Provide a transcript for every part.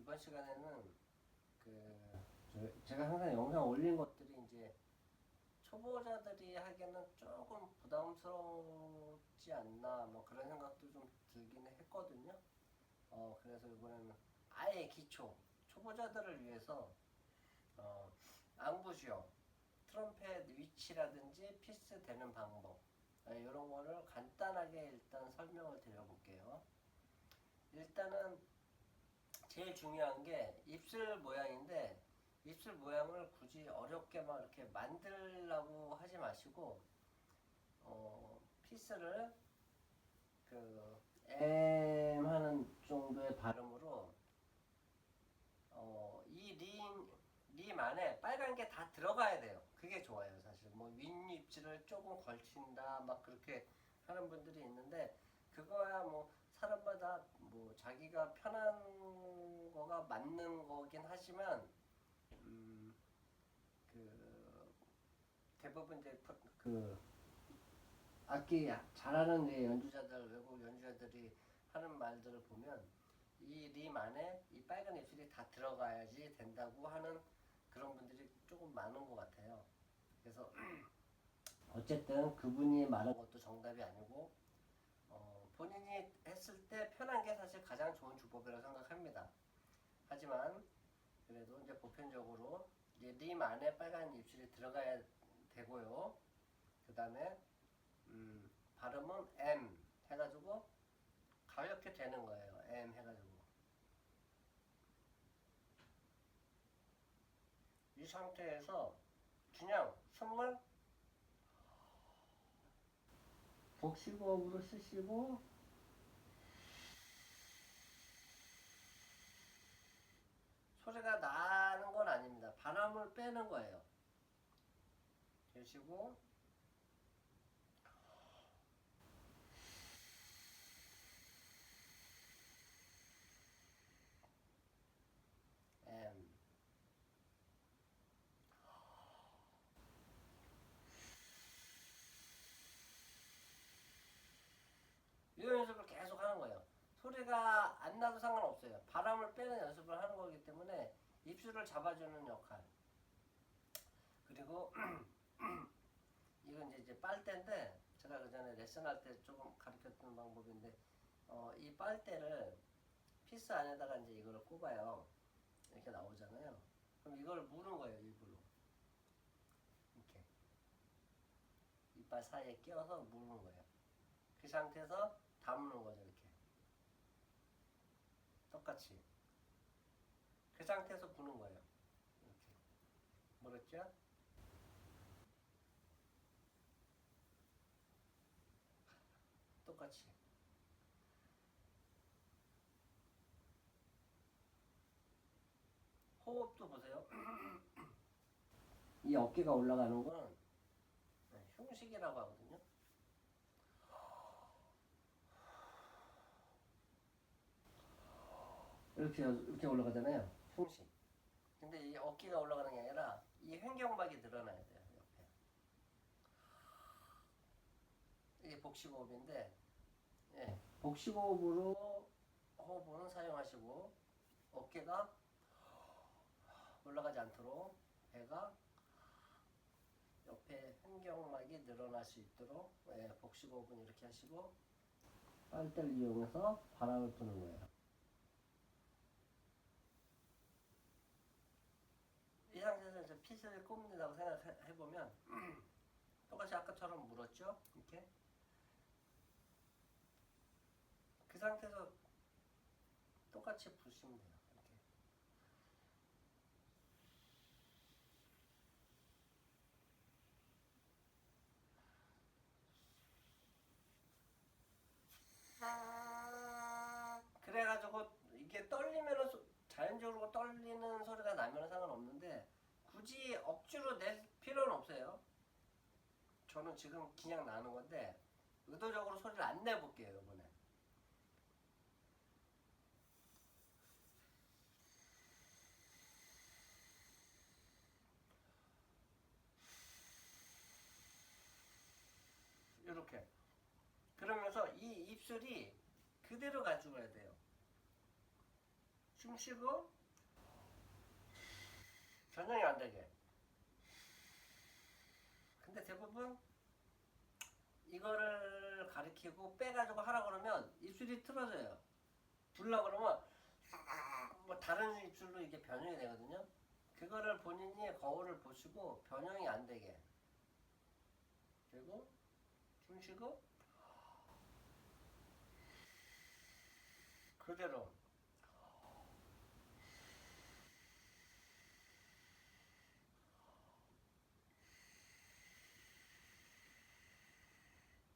이번 시간에는 제가 항상 영상 올린 것들이 이제 초보자들이 하기에는 조금 부담스럽지 않나 뭐 그런 생각도 좀 들긴 했거든요. 그래서 이번에는 아예 기초 초보자들을 위해서 앙부시오, 트럼펫 위치라든지 피스 되는 방법 이런 거를 간단하게 일단 설명을 드려볼게요. 일단은 제일 중요한 게 입술 모양인데 입술 모양을 굳이 어렵게 막 이렇게 만들려고 하지 마시고 피스를 그 M 하는 정도의 발음으로 이 림 안에 빨간 게 다 들어가야 돼요. 그게 좋아요, 사실. 뭐 윗입술을 조금 걸친다, 막 그렇게 하는 분들이 있는데 그거야 뭐 사람마다 뭐 자기가 편한 거가 맞는 거긴 하지만 그 대부분 이제 그 악기 잘하는 연주자들 외국 연주자들이 하는 말들을 보면 이 림 안에 이 빨간 입술이 다 들어가야지 된다고 하는 그런 분들이 조금 많은 것 같아요. 그래서 어쨌든 그분이 말한 것도 정답이 아니고 본인이 했을 때 편한 게 사실 가장 좋은 주법이라고 생각합니다. 하지만 그래도 이제 보편적으로 이제 림 안에 빨간 입술이 들어가야 되고요. 그 다음에 발음은 M 해가지고 가볍게 되는 거예요. M 해가지고 이 상태에서 그냥 숨을 복식호흡으로 쓰시고 소리가 나는 건 아닙니다. 바람을 빼는 거예요. 계시고 M 이 연습을 계속 하는 거예요. 소리가 안 나도 상관없어요. 바람을 빼는 연습을 하는 거기 때문에 입술을 잡아주는 역할. 그리고 이건 이제 빨대인데 제가 그 전에 레슨할 때 조금 가르쳤던 방법인데 이 빨대를 피스 안에다가 이제 이거를 꼽아요. 이렇게 나오잖아요. 그럼 이걸 무는 거예요, 일부러. 이렇게 이빨 사이에 끼워서 무는 거예요. 그 상태에서 담는 거죠, 이렇게. 똑같이. 그 상태에서 부는 거예요. 이렇게. 모르겠죠? 똑같이. 호흡도 보세요. 이 어깨가 올라가는 거는 흉식이라고 하거든요. 이렇게 올라가잖아요. 흉식. 근데 이 어깨가 올라가는 게 아니라 이 횡격막이 늘어나야 돼요. 옆에. 이게 복식호흡인데 예, 복식호흡으로 호흡은 사용하시고 어깨가 올라가지 않도록 배가 옆에 횡격막이 늘어날 수 있도록 복식호흡은 이렇게 하시고 빨대를 이용해서 바람을 부는 거예요. 이 상태에서 이제 핏을 꼽는다고 생각해보면 똑같이 아까처럼 물었죠? 이렇게 그 상태에서 똑같이 부시면 돼요. 이렇게. 그래가지고 이게 떨리면 자연적으로 떨리는 소리가 나면 상관없는데 굳이 억지로 낼 필요는 없어요. 저는 지금 그냥 나는 건데 의도적으로 소리를 안 내볼게요, 이번에. 이렇게. 그러면서 이 입술이 그대로 가지고 가야 돼요. 숨 쉬고 변형이 안 되게. 근데 대부분 이거를 가리키고 빼가지고 하라 그러면 입술이 틀어져요. 불라 그러면 뭐 다른 입술로 이게 변형이 되거든요. 그거를 본인이 거울을 보시고 변형이 안 되게. 그리고 숨 쉬고 그대로.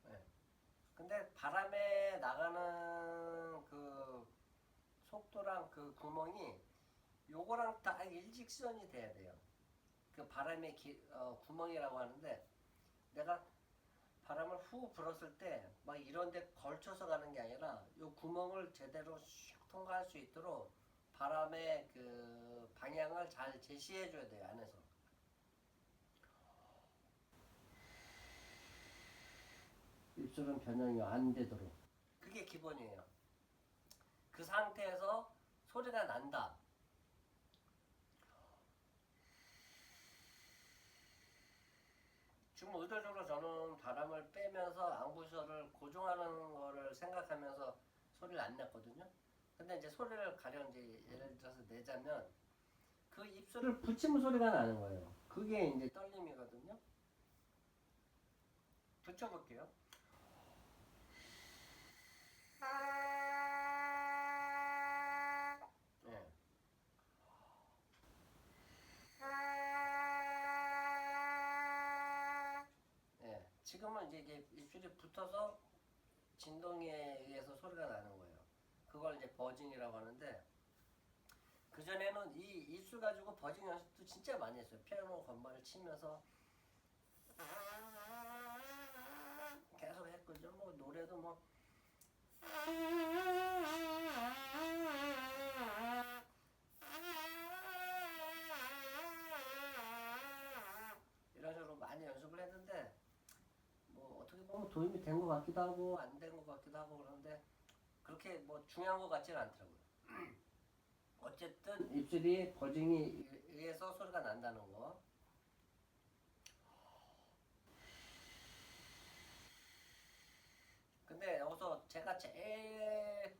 네. 근데 바람에 나가는 그 속도랑 그 구멍이 요거랑 딱 일직선이 돼야 돼요. 그 바람의 구멍이라고 하는데 내가 바람을 후 불었을 때 막 이런 데 걸쳐서 가는 게 아니라 요 구멍을 제대로 슉 통과할 수 있도록 바람의 그 방향을 잘 제시해 줘야 돼요, 안에서. 입술은 변형이 안 되도록. 그게 기본이에요. 그 상태에서 소리가 난다. 지금 의도적으로 저는 바람을 빼면서 앙부셔를 고정하는 거를 생각하면서 소리를 안 냈거든요. 근데 이제 소리를 가령 이제 예를 들어서 내자면 그 입술을 붙이면 소리가 나는 거예요. 그게 이제 떨림이거든요. 붙여볼게요. 네. 네. 지금은 이제 이게 입술이 붙어서 진동에 의해서 소리가 나는 거예요. 그걸 이제 버징이라고 하는데 그전에는 이 입술 가지고 버징 연습도 진짜 많이 했어요. 피아노 건반을 치면서 계속 했거든요. 뭐 노래도 뭐 이런 식으로 많이 연습을 했는데 뭐 어떻게 보면 도움이 된 것 같기도 하고 안 된 것 같기도 하고 그런데 그렇게 뭐 중요한 것 같지는 않더라고요. 어쨌든 입술이 버징에 의해서 소리가 난다는 거. 근데 여기서 제가 제일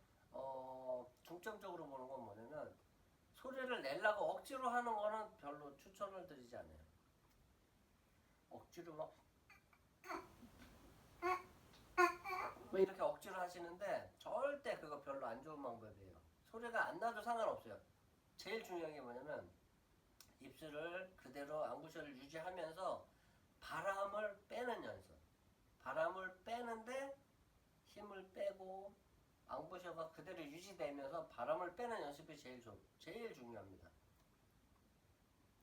중점적으로 보는 건 뭐냐면 소리를 내려고 억지로 하는 거는 별로 추천을 드리지 않아요. 억지로 막 뭐 이렇게 억지로 하시는데 절대 그거 별로 안 좋은 방법이에요. 소리가 안 나도 상관없어요. 제일 중요한 게 뭐냐면 입술을 그대로 앙부셔를 유지하면서 바람을 빼는 연습. 바람을 빼는데 힘을 빼고 앙부셔가 그대로 유지되면서 바람을 빼는 연습이 제일 중요합니다.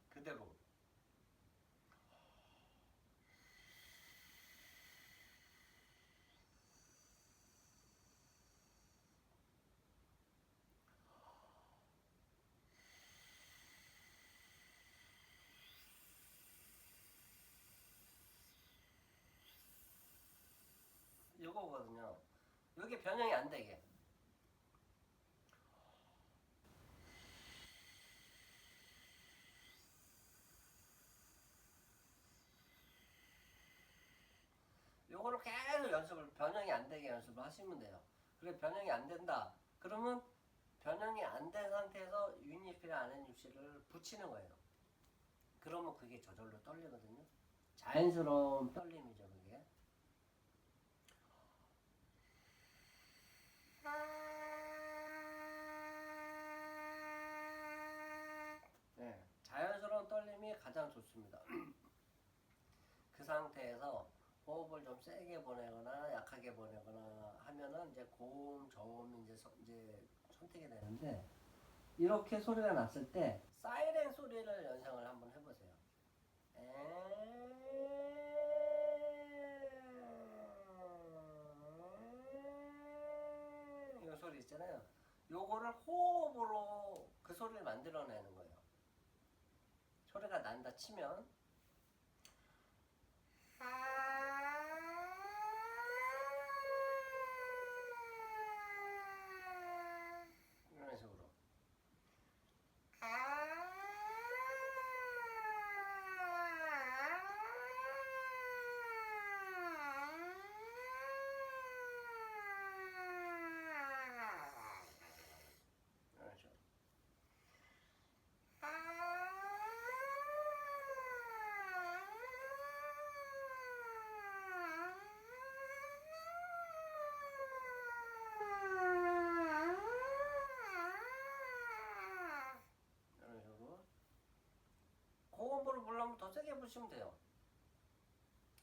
그대로. 이거거든요. 이게 변형이 안 되게. 요거를 계속 변형이 안 되게 연습을 하시면 돼요. 그래 변형이 안 된다. 그러면 변형이 안 된 상태에서 윗입이나 아랫입술을 붙이는 거예요. 그러면 그게 저절로 떨리거든요. 자연스러운 떨림이죠, 그게. 네, 자연스러운 떨림이 가장 좋습니다. 그 상태에서 호흡을 좀 세게 보내거나 약하게 보내거나 하면은 이제 고음, 저음이 이제 선택이 되는데 이렇게 소리가 났을 때 사이렌 소리를 연상을 한번 해보세요. 이거 소리 있잖아요. 요거를 호흡으로 그 소리를 만들어내는 거예요. 소리가 난다 치면 이런 식으로 푸시면 돼요.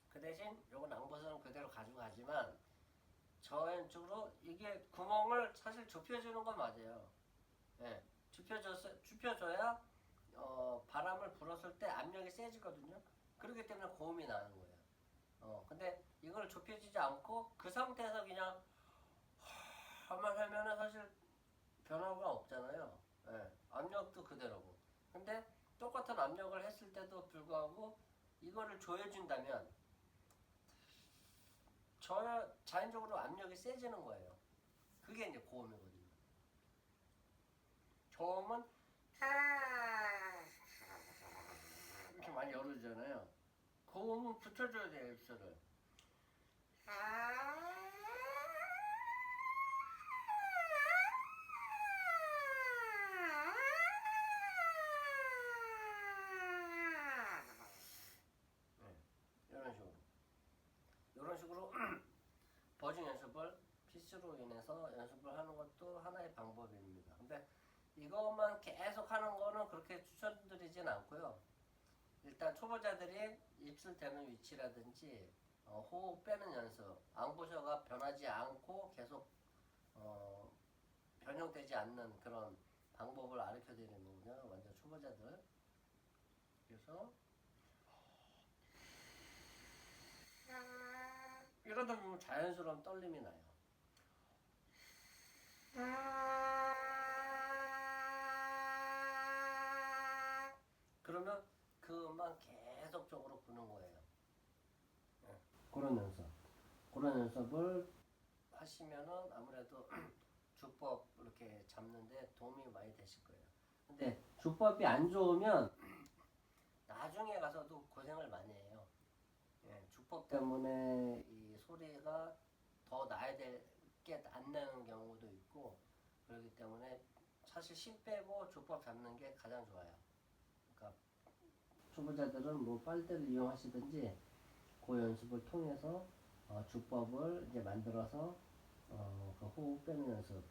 그 대신 요건 앙버섯은 그대로 가지고 가지만 저 왼쪽으로 이게 구멍을 사실 좁혀주는 건 맞아요. 예, 좁혀줘야 바람을 불었을 때 압력이 세지거든요. 그렇기 때문에 고음이 나는 거예요. 근데 이걸 좁혀지지 않고 그 상태에서 그냥 하만 하면은 사실 변화가 없잖아요. 예, 압력도 그대로고. 근데 똑같은 압력을 했을 때도 불구하고 이거를 조여준다면 자연적으로 압력이 세지는 거예요. 그게 이제 고음이거든요. 저음은 이렇게 많이 열어주잖아요. 고음은 붙여줘야 돼요, 입술을. 네, 이런 식으로. 이런 식으로 버중 연습을 피스로 인해서 연습을 하는 것도 하나의 방법입니다. 근데 이것만 계속 하는 거는 그렇게 추천드리진 않고요. 일단 초보자들이 입술 대는 위치라든지 호흡 빼는 연습, 앙부셔가 변하지 않고 계속 변형되지 않는 그런 방법을 가르쳐 드리는 거거든요. 완전 초보자들. 그래서 이러다 보면 자연스러운 떨림이 나요. 그러면 그것만 계속적으로 부는 거예요. 네. 그런 연습. 그런 연습을 하시면은 아무래도 주법 이렇게 잡는데 도움이 많이 되실 거예요. 근데 주법이 안 좋으면 나중에 가서도 고생을 많이 해요. 예, 주법 때문에 이 소리가 더 나야 될 게 안 나는 경우도 있고 그렇기 때문에 사실 심 빼고 주법 잡는 게 가장 좋아요. 그러니까 초보자들은 뭐 빨대를 이용하시든지 그 연습을 통해서 주법을 이제 만들어서 그 호흡 빼는 연습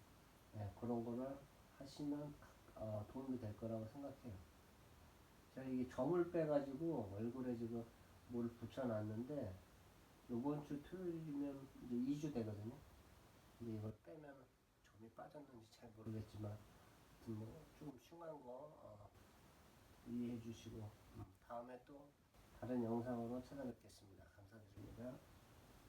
그런 거를 하시면 도움이 될 거라고 생각해요. 제가 이게 점을 빼가지고 얼굴에 지금 뭘 붙여놨는데 요번 주 토요일이면 이제 2주 되거든요. 근데 이걸 빼면 점이 빠졌는지 잘 모르겠지만 뭐좀 흉한 거 이해해 주시고 다음에 또 다른 영상으로 찾아뵙겠습니다. 감사드립니다.